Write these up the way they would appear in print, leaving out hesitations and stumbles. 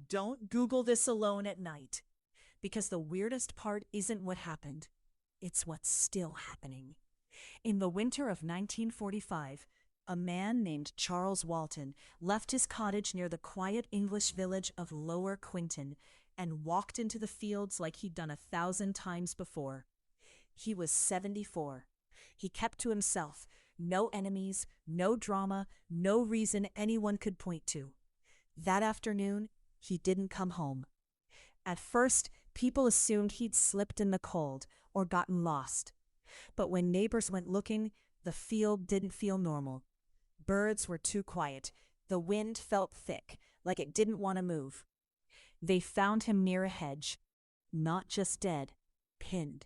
Don't Google this alone at night, because the weirdest part isn't what happened, it's what's still happening. In the winter of 1945, a man named Charles Walton left his cottage near the quiet English village of Lower Quinton and walked into the fields like he'd done 1,000 times before. He was 74. He kept to himself. No enemies, no drama, no reason anyone could point to. That afternoon, he didn't come home. At first, people assumed he'd slipped in the cold or gotten lost. But when neighbors went looking, the field didn't feel normal. Birds were too quiet. The wind felt thick, like it didn't want to move. They found him near a hedge. Not just dead, pinned.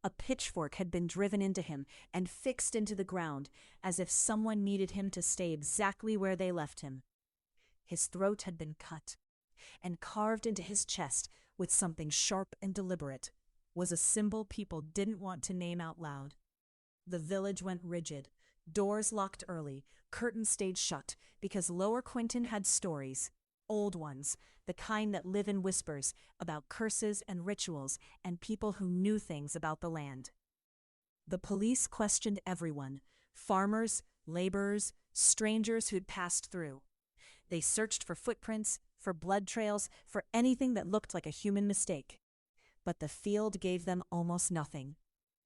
A pitchfork had been driven into him and fixed into the ground, as if someone needed him to stay exactly where they left him. His throat had been cut, and carved into his chest with something sharp and deliberate was a symbol people didn't want to name out loud. The village went rigid. Doors locked early, curtains stayed shut, because Lower Quinton had stories. Old ones, the kind that live in whispers, about curses and rituals and people who knew things about the land. The police questioned everyone, farmers, laborers, strangers who'd passed through. They searched for footprints, for blood trails, for anything that looked like a human mistake. But the field gave them almost nothing.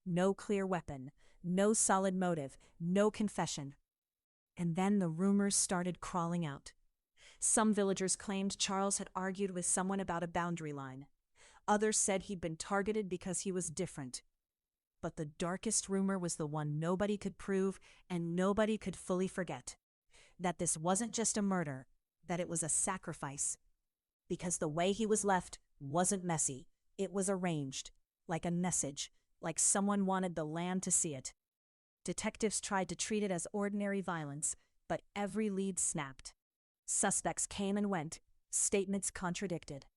No clear weapon, no solid motive, no confession. And then the rumors started crawling out. Some villagers claimed Charles had argued with someone about a boundary line. Others said he'd been targeted because he was different. But the darkest rumor was the one nobody could prove and nobody could fully forget. That this wasn't just a murder, that it was a sacrifice. Because the way he was left wasn't messy. It was arranged, like a message, like someone wanted the land to see it. Detectives tried to treat it as ordinary violence, but every lead snapped. Suspects came and went, statements contradicted.